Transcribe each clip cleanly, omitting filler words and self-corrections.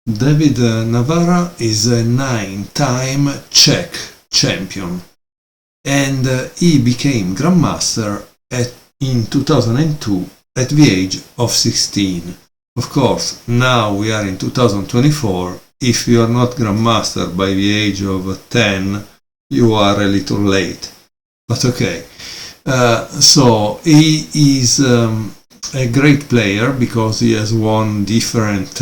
David Navara is a 9-time Czech champion, and he became Grandmaster in 2002 at the age of 16. Of course, now we are in 2024. If you are not Grandmaster by the age of 10, you are a little late. But okay. So he is a great player because he has won different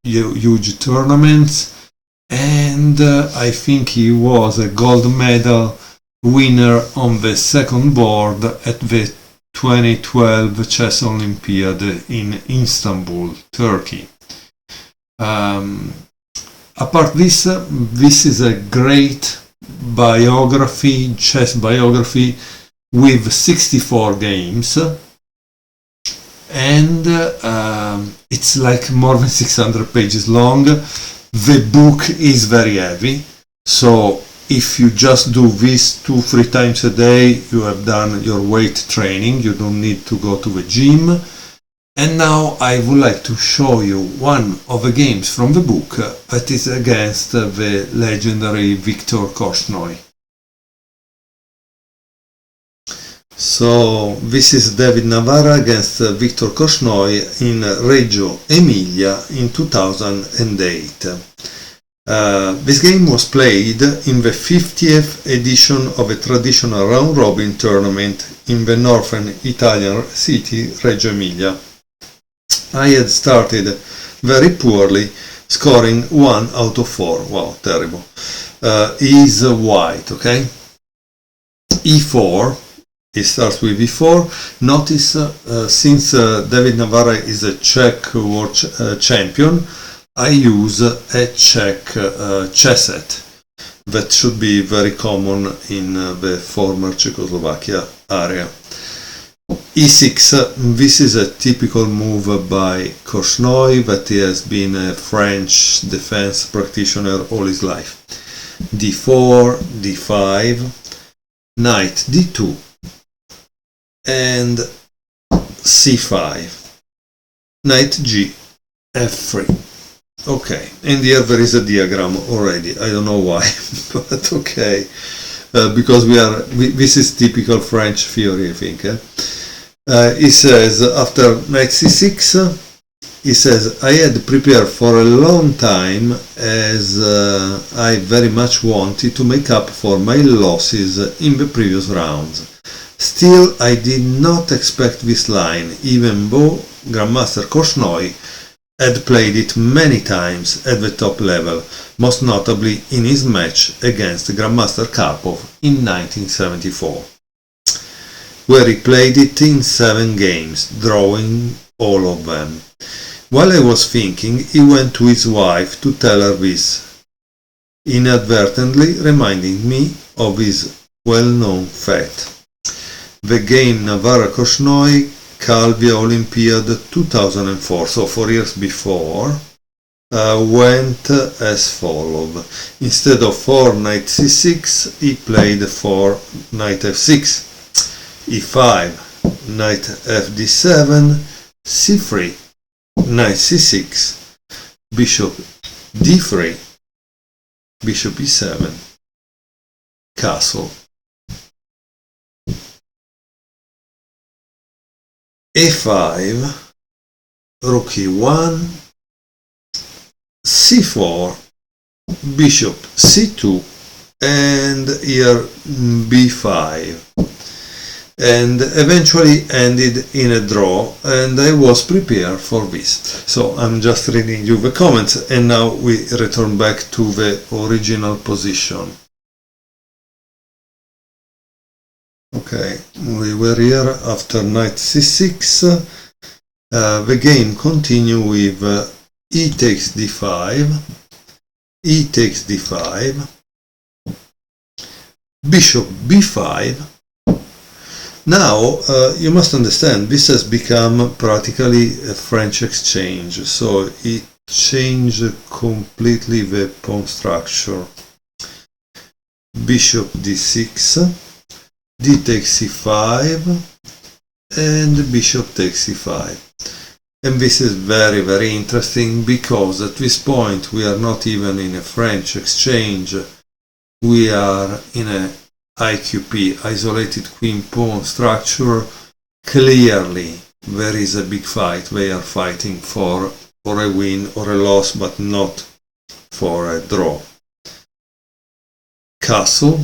huge tournaments, and I think he was a gold medal winner on the second board at the 2012 Chess Olympiad in Istanbul, Turkey. Apart this is a great biography, chess biography with 64 games, and it's like more than 600 pages long. The book is very heavy, so if you just do this 2-3 times a day, you have done your weight training. You don't need to go to the gym. And now I would like to show you one of the games from the book that is against the legendary Viktor Korchnoi. So this is David Navara against Viktor Korchnoi in Reggio Emilia in 2008. This game was played in the 50th edition of a traditional round-robin tournament in the northern Italian city Reggio Emilia. I had started very poorly, scoring 1 out of 4. Wow, terrible. Is white, okay? E4. It starts with e4. Notice, since David Navara is a Czech world champion, I use a Czech chess set that should be very common in the former Czechoslovakia area. e6, this is a typical move by Korchnoi, that he has been a French defense practitioner all his life. d4, d5, knight d2, and c5, knight g, f3. Okay, and here there is a diagram already. I don't know why, but okay, because this is typical French theory, I think. He says, after knight c6, he says, I had prepared for a long time as I very much wanted to make up for my losses in the previous rounds. Still, I did not expect this line, even though Grandmaster Korchnoi had played it many times at the top level, most notably in his match against Grandmaster Karpov in 1974, where he played it in 7 games, drawing all of them. While I was thinking, he went to his wife to tell her this, inadvertently reminding me of his well-known fate. The game Navara-Korchnoi Calvia Olympiad 2004, so 4 years before, went as follows. Instead of 4 knight c6, he played 4 knight f6, e5, knight fd7, c3, knight c6, bishop d3, bishop e7, castle. a5, rook e1, c4, bishop c2, and here b5, and eventually ended in a draw, and I was prepared for this. So I'm just reading you the comments, and now we return back to the original position. Okay, we were here after knight c6. The game continues with e takes d5, e takes d5, bishop b5. Now you must understand, this has become practically a French exchange, so it changed completely the pawn structure. Bishop d6, d takes c5, and bishop takes c5. And this is very, very interesting, because at this point we are not even in a French exchange, we are in a IQP, isolated queen pawn structure. Clearly there is a big fight, they are fighting for a win or a loss, but not for a draw. Castle,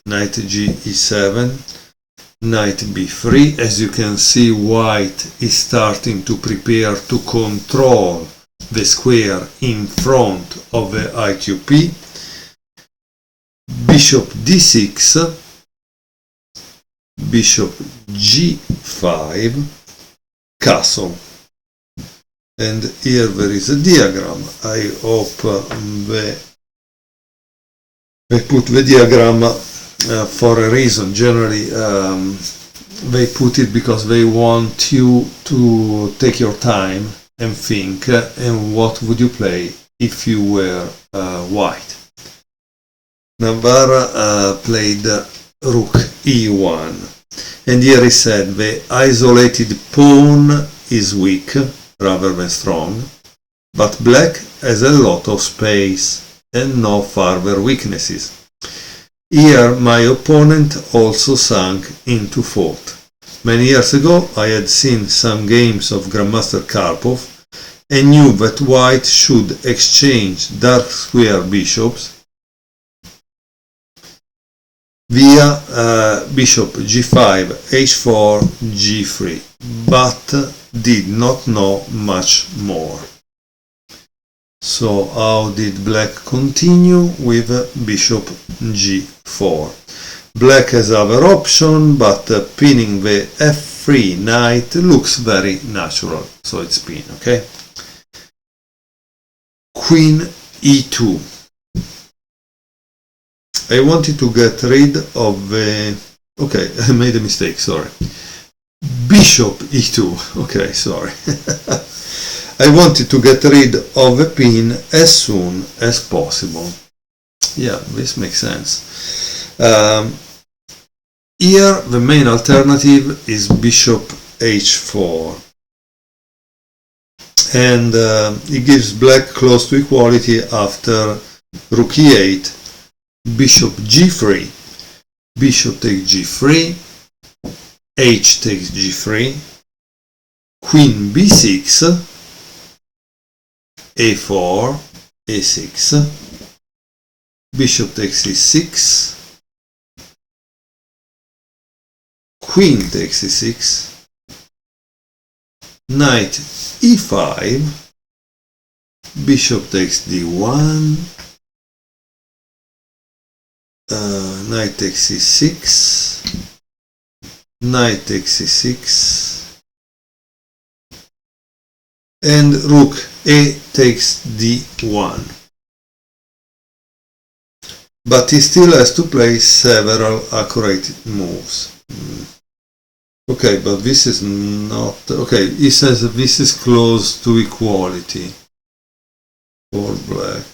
knight g e7, knight b3. As you can see, white is starting to prepare to control the square in front of the IQP. Bishop d6, bishop g5, castle. And here there is a diagram. I hope they put the diagram for a reason. Generally they put it because they want you to take your time and think, and what would you play if you were white. Navara played rook e1, and here he said the isolated pawn is weak rather than strong, but black has a lot of space and no further weaknesses. Here my opponent also sank into thought. Many years ago I had seen some games of Grandmaster Karpov and knew that white should exchange dark square bishops via bishop g5, h4, g3, but did not know much more. So how did black continue? With bishop g4. Black has other option, but pinning the f3 knight looks very natural, so it's pin, okay? Queen e2. I wanted to get rid of the... okay, I made a mistake, sorry. Bishop e2, okay, sorry. I wanted to get rid of the pin as soon as possible. Yeah, this makes sense. Here the main alternative is bishop h4. And it gives black close to equality after rook e8, bishop g3, bishop takes g3, h takes g3, queen b6, a4, a6, bishop takes e6, queen takes e6, knight e5, bishop takes d1, knight takes e6, knight takes e6, and rook a takes d1. But he still has to play several accurate moves. Okay, but this is not... okay, he says this is close to equality for black.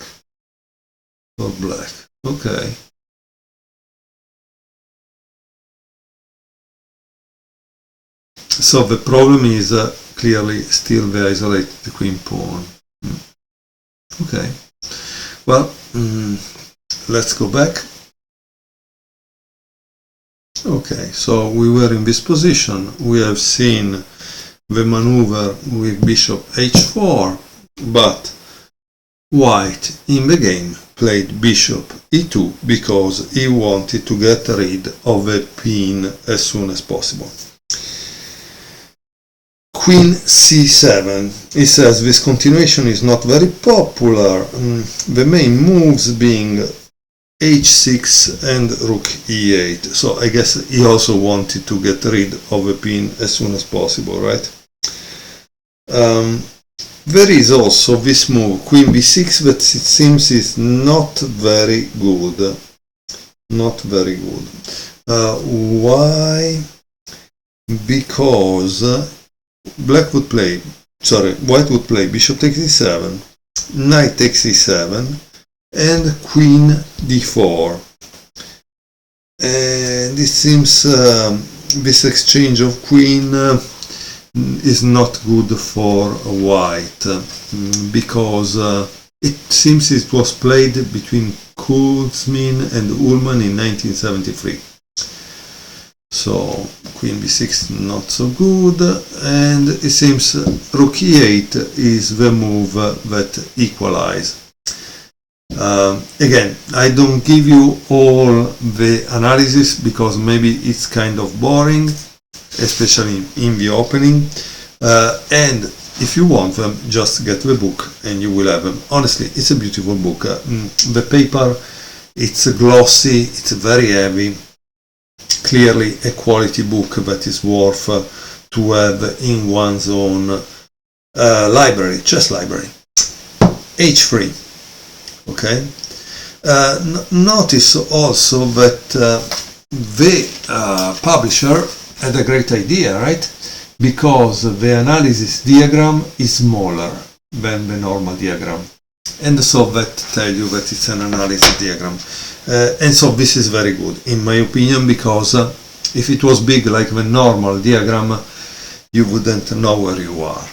For black. Okay. So the problem is clearly still the isolated queen pawn. Okay. Well, let's go back. Okay, so we were in this position. We have seen the maneuver with bishop h4, but white in the game played bishop e2 because he wanted to get rid of the pin as soon as possible. Queen c7. He says this continuation is not very popular. The main moves being h6 and rook e8. So I guess he also wanted to get rid of the pin as soon as possible, right? There is also this move, queen b6, that it seems is not very good. Not very good. Why? Because white would play bishop takes e7, knight takes e7, and queen d4. And it seems this exchange of queen is not good for white, because it seems it was played between Kuzmin and Ullman in 1973. So queen b6 not so good, and it seems rook e8 is the move that equalize. Again, I don't give you all the analysis because maybe it's kind of boring, especially in the opening, and if you want them, just get the book and you will have them. Honestly, it's a beautiful book. The paper, it's glossy, it's very heavy, clearly a quality book that is worth to have in one's own library, chess library. h3. Okay. Notice also that the publisher had a great idea, right? Because the analysis diagram is smaller than the normal diagram, and so that tells you that it's an analysis diagram, and so this is very good in my opinion, because if it was big like the normal diagram, you wouldn't know where you are.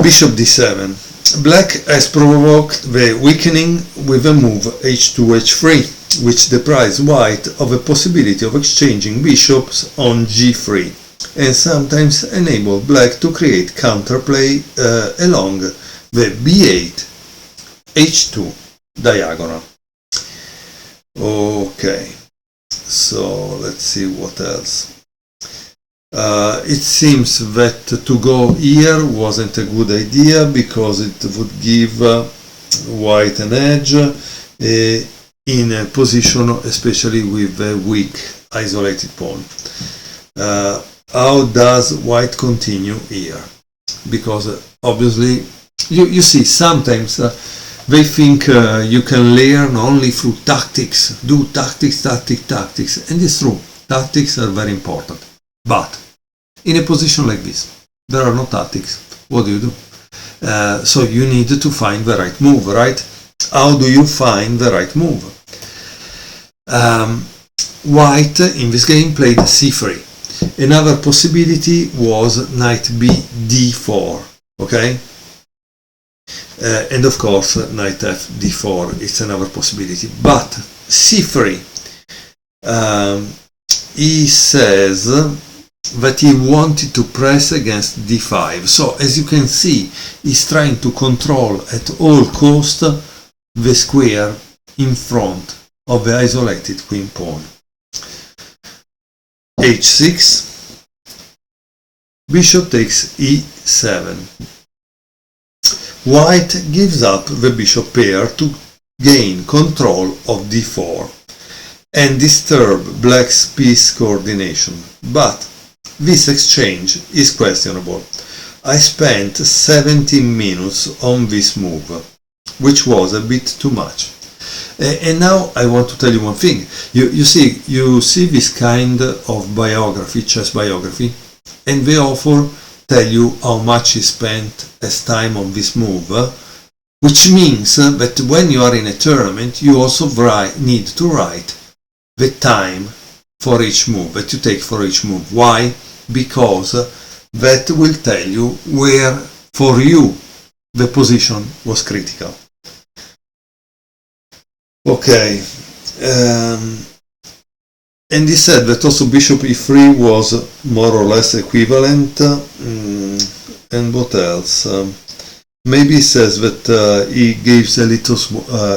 Bishop d7. Black has provoked the weakening with a move h2 h3, which deprives white of a possibility of exchanging bishops on g3, and sometimes enable black to create counterplay along the b8 h2 diagonal. Okay, so let's see what else. It seems that to go here wasn't a good idea because it would give white an edge in a position, especially with a weak isolated pawn. How does white continue here? Because obviously you see sometimes they think you can learn only through tactics, do tactics, and it's true, tactics are very important, but in a position like this there are no tactics. What do? So you need to find the right move, right? How do you find the right move? White in this game played c3. Another possibility was knight b d4, okay? And of course knight f d4 is another possibility, but c3, he says that he wanted to press against d5, so as you can see he's trying to control at all cost the square in front of the isolated queen pawn. h6, bishop takes e7. White gives up the bishop pair to gain control of d4 and disturb black's piece coordination, but this exchange is questionable. I spent 17 minutes on this move, which was a bit too much. And now I want to tell you one thing. You see this kind of biography, chess biography, and they often tell you how much he spent as time on this move, which means that when you are in a tournament you also need to write the time for each move that you take for each move. Why? Because that will tell you where for you the position was critical. Okay, and he said that also bishop e3 was more or less equivalent, and what else? Maybe he says that he gives a little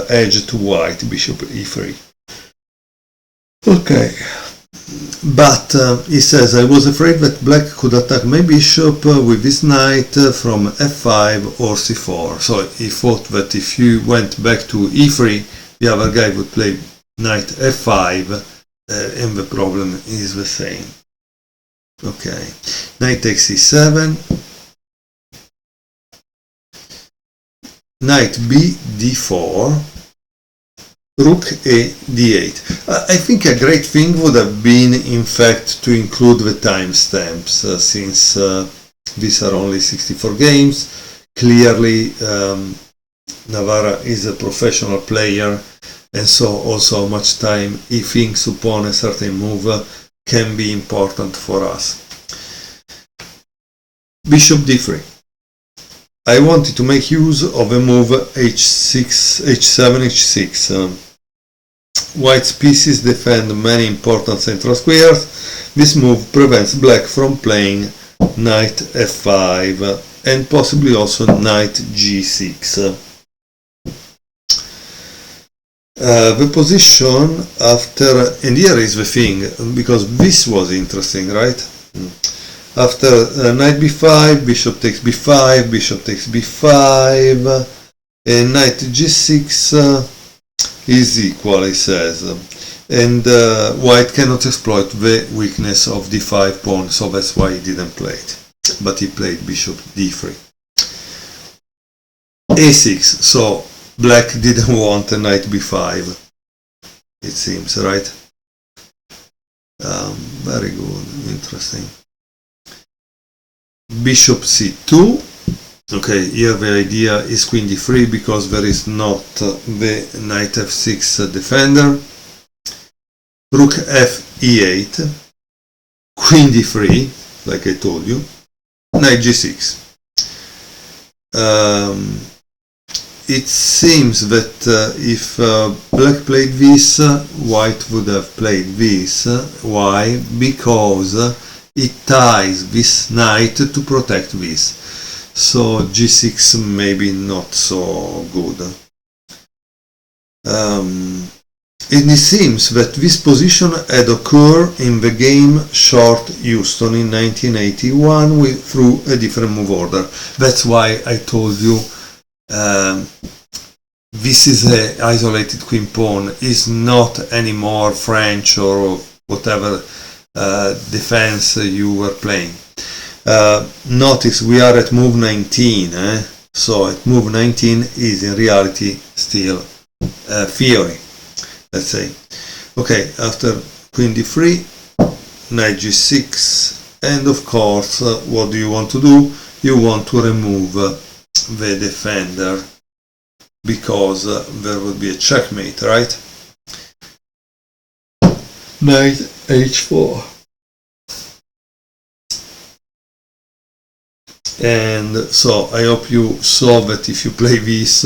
edge to white, bishop e3. Okay, but he says, I was afraid that black could attack my bishop with his knight from f5 or c4. So he thought that if you went back to e3, the other guy would play knight f5, and the problem is the same. Okay, knight takes e7, knight b d4, rook a d8. I think a great thing would have been, in fact, to include the timestamps, since these are only 64 games. Clearly, Navara is a professional player, and so also how much time he thinks upon a certain move can be important for us. bishop d3. I wanted to make use of a move h6, h7, h6. White's pieces defend many important central squares. This move prevents black from playing knight f5 and possibly also knight g6. The position after, and here is the thing, because this was interesting, right? After knight b5, bishop takes b5, bishop takes b5, and knight g6 is equal, he says. And white cannot exploit the weakness of d5 pawn, so that's why he didn't play it. But he played bishop d3. a6, so black didn't want a knight b5, it seems, right? Very good, interesting. Bishop c2. Okay, here the idea is queen d3 because there is not the knight f6 defender. Rook f e8, queen d3, like I told you, knight g6. It seems that if black played this, white would have played this. Why? Because it ties this knight to protect this. So g6 maybe not so good. It seems that this position had occurred in the game Short Houston in 1981 through a different move order. That's why I told you this is an isolated queen pawn, is not anymore French or whatever defense you were playing. Notice we are at move 19, so at move 19 is in reality still theory, let's say. Okay, after queen d3, knight g6, and of course what do you want to do? You want to remove the defender because there would be a checkmate, right? Knight h4. And so I hope you saw that if you play this,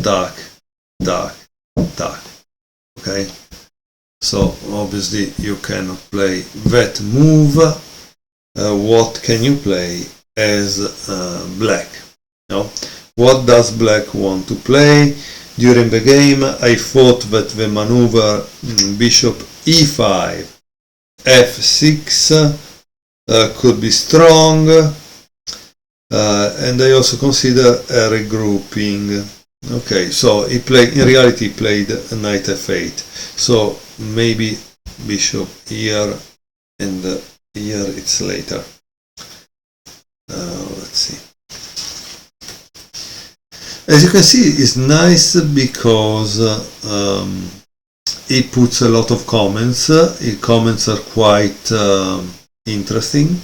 dark, dark, dark. Okay, so obviously you cannot play that move. What can you play as black? No? What does black want to play? During the game I thought that the maneuver bishop e5, f6 could be strong, and I also consider a regrouping. Okay, so he played, in reality he played knight f8, so maybe bishop here and here it's later. Let's see. As you can see, it's nice because he puts a lot of comments. His comments are quite interesting.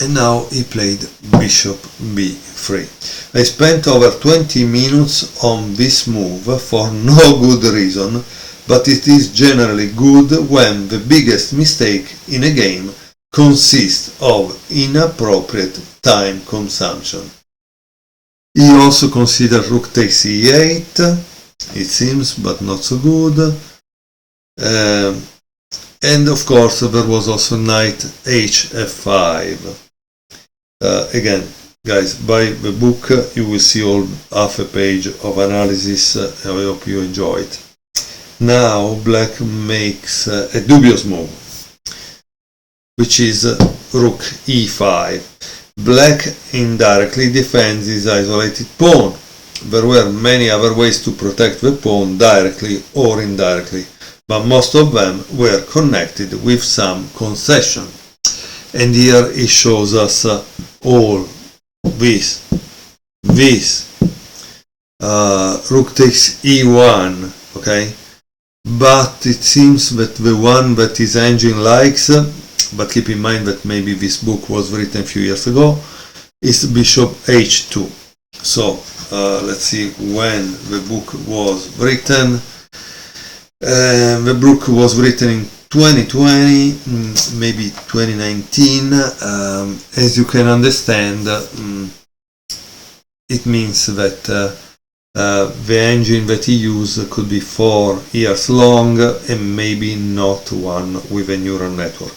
And now he played bishop b3. I spent over 20 minutes on this move for no good reason, but it is generally good when the biggest mistake in a game consists of inappropriate time consumption. He also considered rook takes e8, it seems, but not so good. And of course there was also knight hf5. Again, guys, buy the book, you will see all half a page of analysis. I hope you enjoy it. Now black makes a dubious move, which is rook e5. Black indirectly defends his isolated pawn. There were many other ways to protect the pawn directly or indirectly, but most of them were connected with some concession. And here it shows us all this. Rook takes e1, okay? But it seems that the one that his engine likes, but keep in mind that maybe this book was written a few years ago, is bishop h2. So let's see when the book was written. The book was written in 2020, maybe 2019, as you can understand, it means that the engine that he used could be 4 years long and maybe not one with a neural network.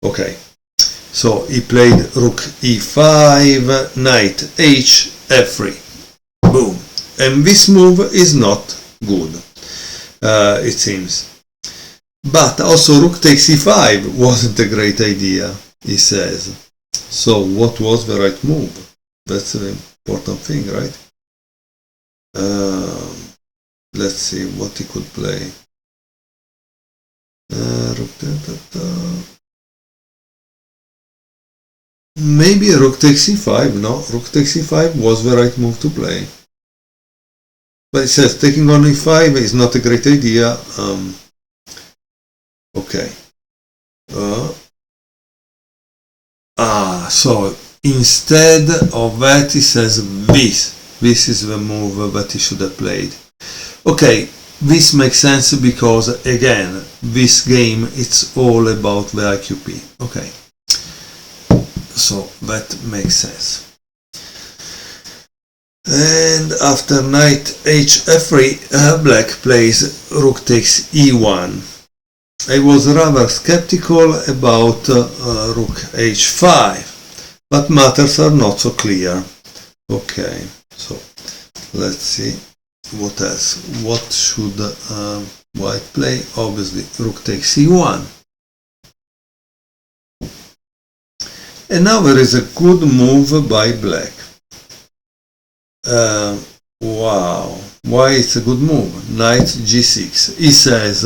Okay, so he played rook e5, knight h, f3, boom, and this move is not good, it seems. But also rook takes e5 wasn't a great idea, he says. So what was the right move? That's the important thing, right? Let's see what he could play. Maybe rook takes e5. No, rook takes e5 was the right move to play. But it says taking on e5 is not a great idea. Okay. So instead of that, he says this. This is the move that he should have played. Okay, this makes sense because, again, this game, it's all about the IQP. Okay. So that makes sense. And after knight h f3, black plays rook takes e1. I was rather skeptical about rook h5, but matters are not so clear. Okay, so let's see what else. What should white play? Obviously, rook takes e1. And now there is a good move by black. Wow, why it's a good move? Knight g6. He says,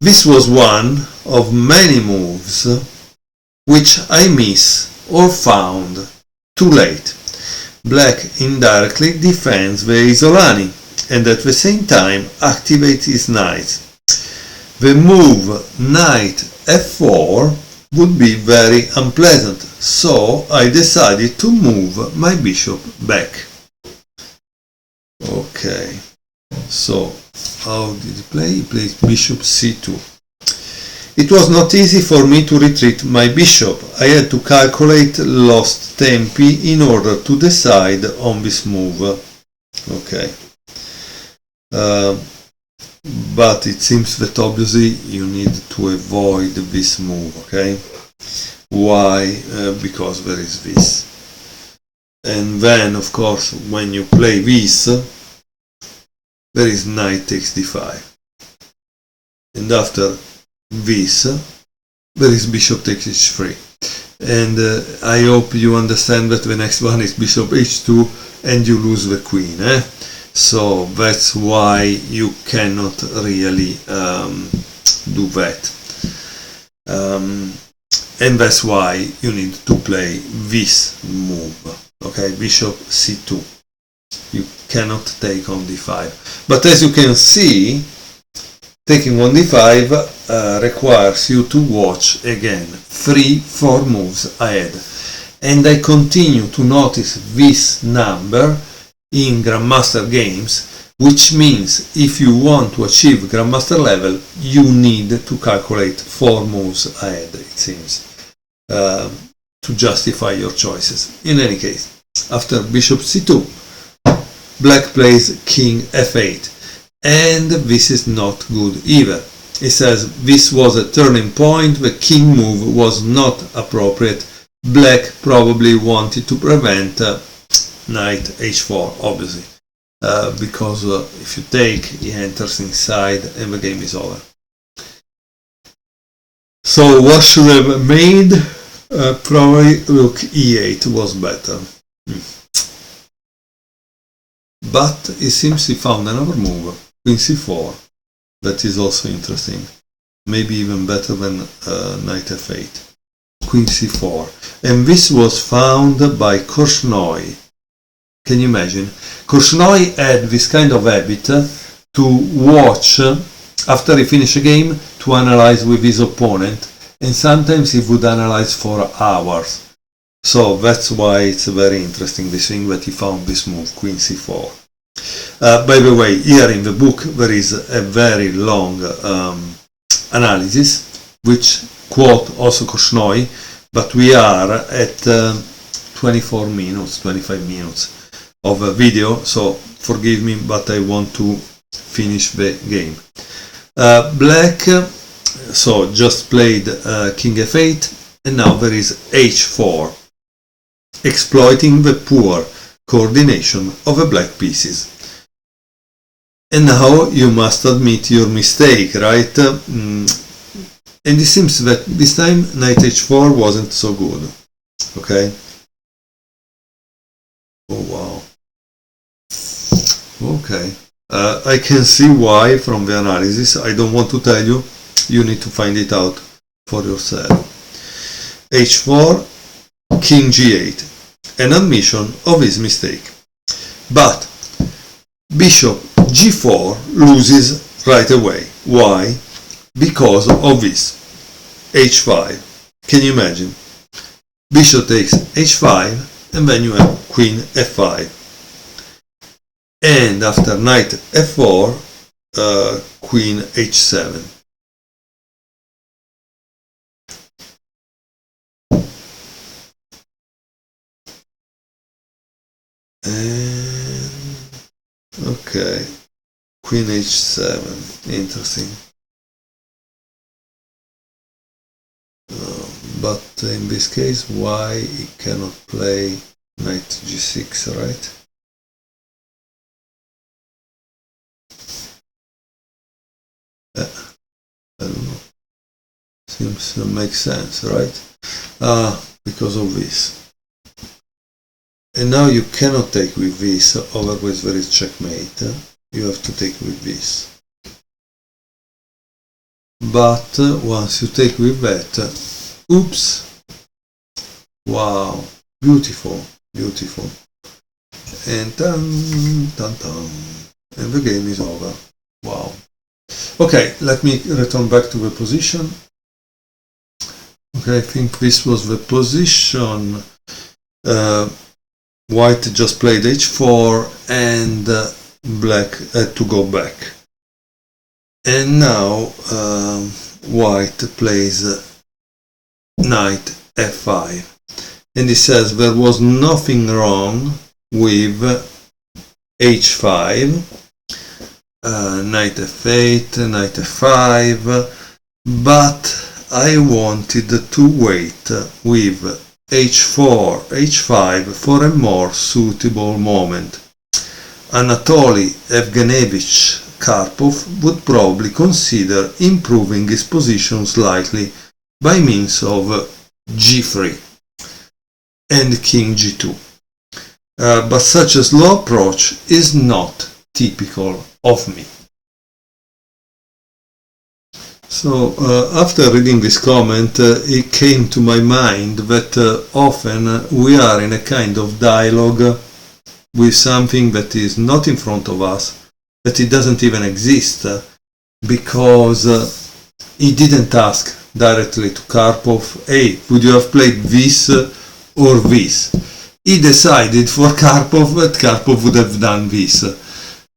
this was one of many moves which I miss or found too late. Black indirectly defends the Isolani and at the same time activates his knights. The move knight f4 would be very unpleasant, so I decided to move my bishop back. Okay, so how did he play? He played bishop c2. It was not easy for me to retreat my bishop. I had to calculate lost tempi in order to decide on this move. Okay. But it seems that obviously you need to avoid this move, okay? Why? Because there is this. And then, of course, when you play this, there is knight takes d5. And after this, there is bishop takes h3. And I hope you understand that the next one is bishop h2 and you lose the queen. So that's why you cannot really do that. And that's why you need to play this move. Okay, bishop c2. You cannot take on d5. But as you can see, taking on d5 requires you to watch again 3-4 moves ahead. And I continue to notice this number in Grandmaster games, which means if you want to achieve Grandmaster level, you need to calculate 4 moves ahead, it seems, to justify your choices. In any case, after bishop c2, black plays king f8, and this is not good either. It says this was a turning point, the king move was not appropriate, black probably wanted to prevent knight h4, obviously, because if you take, he enters inside and the game is over. So what should have made? Probably rook e8 was better. But it seems he found another move, queen c4, that is also interesting. Maybe even better than knight f8. Queen c4. And this was found by Korchnoi. Can you imagine? Korchnoi had this kind of habit to watch, after he finished a game, to analyze with his opponent, and sometimes he would analyze for hours. So that's why it's very interesting, this thing that he found this move, queen c4. By the way, here in the book there is a very long analysis which quote also Koshnoi, but we are at 24 minutes, 25 minutes of a video, so forgive me, but I want to finish the game. Black, so just played King F8, and now there is H4, exploiting the poor coordination of the black pieces. And now you must admit your mistake, right? And it seems that this time knight H4 wasn't so good. Okay. Oh wow. Okay. I can see why from the analysis. I don't want to tell you. You need to find it out for yourself. H4, King G8. An admission of his mistake. But Bishop G4 loses right away. Why? Because of this. H5. Can you imagine? Bishop takes H5 and then you have Queen F5. And after Knight F4, Queen H7. And okay, Queen H7, interesting. But in this case, why he cannot play Knight G6, right? I don't know. Seems to make sense, right? Because of this. And now you cannot take with this, otherwise there is checkmate. You have to take with this. But once you take with that, oops! Wow, beautiful, beautiful. And and the game is over. Wow. Okay, let me return back to the position. Okay, I think this was the position. White just played H4 and black had to go back. And now white plays Knight F5. And he says there was nothing wrong with H5. Knight F8, Knight F5, but I wanted to wait with H4, H5 for a more suitable moment. Anatoly Evgenevich Karpov would probably consider improving his position slightly by means of G3 and King G2. But such a slow approach is not typical of me. So after reading this comment, it came to my mind that often we are in a kind of dialogue with something that is not in front of us, that it doesn't even exist, because he didn't ask directly to Karpov, hey, would you have played this or this? He decided for Karpov that Karpov would have done this.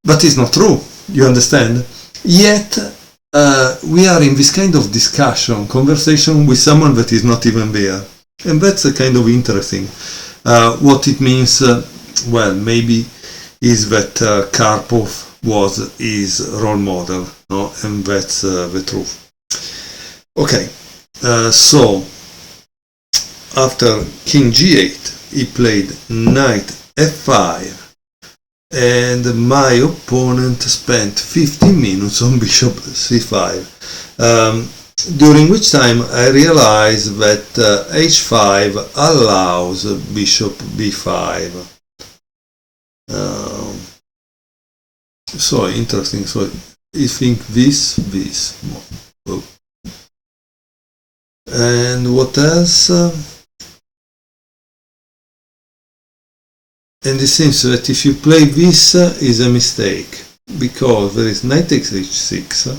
But it's not true, you understand? Yet we are in this kind of discussion, conversation with someone that is not even there. And that's a kind of interesting. What it means, well, maybe is that Karpov was his role model, no? And that's the truth. Okay, so after King G8, he played Knight F5. And my opponent spent 15 minutes on Bishop C5, during which time I realized that H5 allows Bishop B5. So interesting. So I think this. Oh. And what else? And it seems that if you play this is a mistake, because there is Knight takes H6,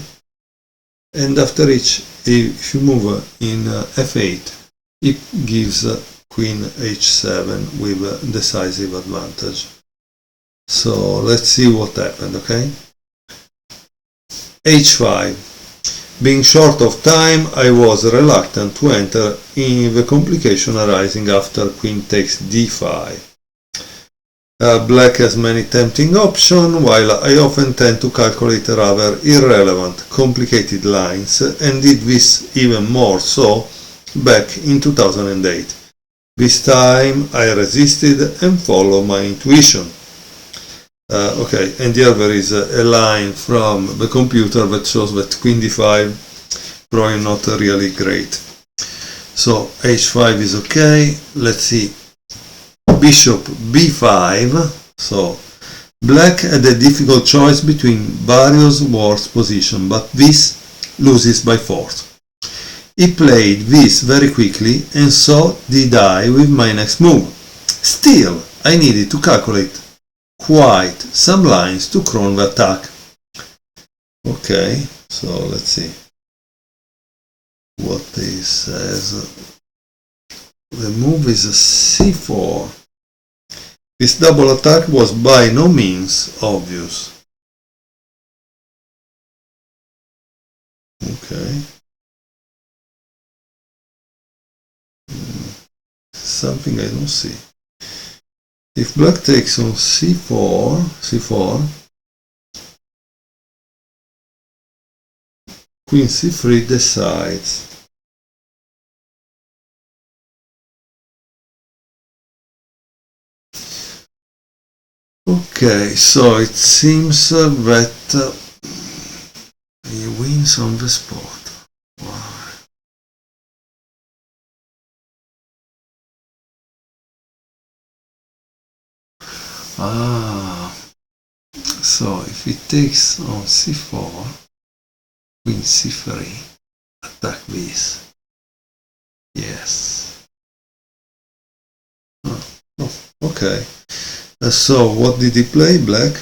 and after if you move in F8, it gives Queen H7 with a decisive advantage. So let's see what happened, okay? h5. Being short of time, I was reluctant to enter in the complication arising after queen takes d5. Black has many tempting options, while I often tend to calculate rather irrelevant, complicated lines, and did this even more so back in 2008. This time I resisted and followed my intuition. Okay, and here there is a line from the computer that shows that queen d5 probably not really great. So h5 is okay. Let's see. Bishop b5. So black had a difficult choice between various worse positions, but this loses by force. He played this very quickly, and so did I with my next move. Still, I needed to calculate quite some lines to crown the attack. Okay, so let's see what this says. The move is a c4. This double attack was by no means obvious. Okay. Something I don't see. If black takes on c4, queen c3 decides. Okay, so it seems that he wins on the spot. Wow. So if he takes on c4, queen c3, attack this. Yes. Okay. So what did he play, black?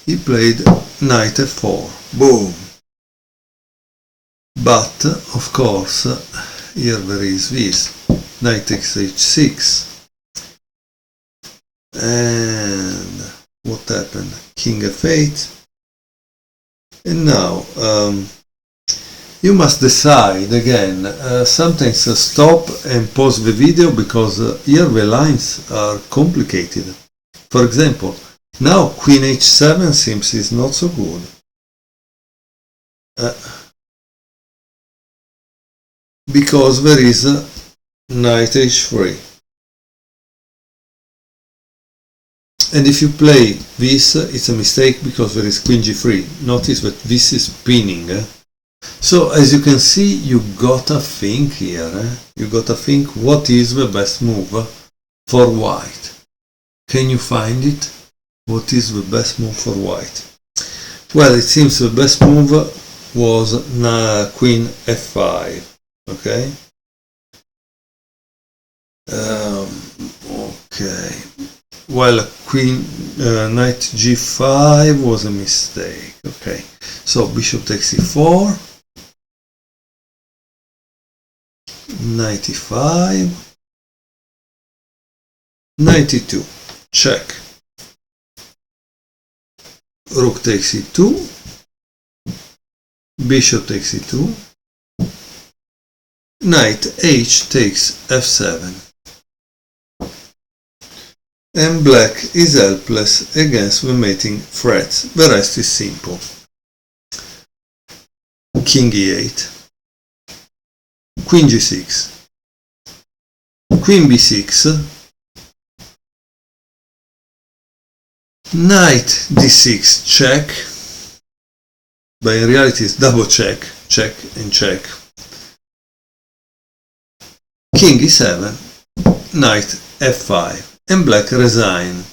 He played knight f4. Boom. But, of course, here there is this. Knight takes h6. And what happened? King f8. And now, you must decide again. Sometimes stop and pause the video because here the lines are complicated. For example, now queen h7 seems is not so good. Because there is knight h3. And if you play this, it's a mistake because there is queen g3. Notice that this is pinning. So as you can see, you gotta think here. You gotta think what is the best move for white. Can you find it? What is the best move for white? Well, it seems the best move was queen f5. Okay. Okay. Well, knight g5 was a mistake. Okay. So bishop takes e4. Knight e5. Knight e2. Check. Rook takes e2. Bishop takes e2. Knight h takes f7. And black is helpless against the mating threats. The rest is simple. King e8. Queen g6. Queen b6. Knight d6 check. But in reality it's double check. Check and check. King e7. Knight f5. And black resign.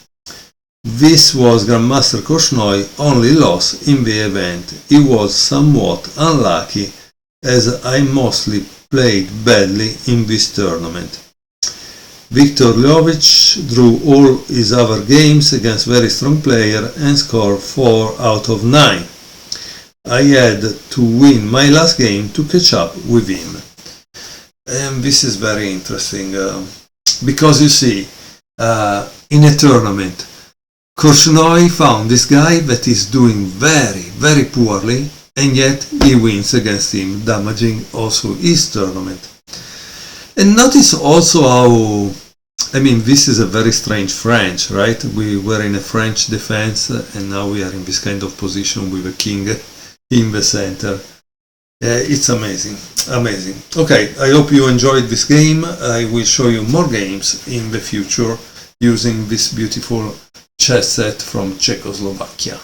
This was Grandmaster Korchnoi only loss in the event. He was somewhat unlucky as I mostly played badly in this tournament. Viktor Ljovic drew all his other games against very strong player and scored 4 out of 9. I had to win my last game to catch up with him. And this is very interesting because you see, in a tournament, Korchnoi found this guy that is doing very, very poorly, and yet he wins against him, damaging also his tournament. And notice also how, I mean, this is a very strange French, right? We were in a French defense, and now we are in this kind of position with a king in the center. It's amazing, amazing. Okay, I hope you enjoyed this game. I will show you more games in the future using this beautiful chess set from Czechoslovakia.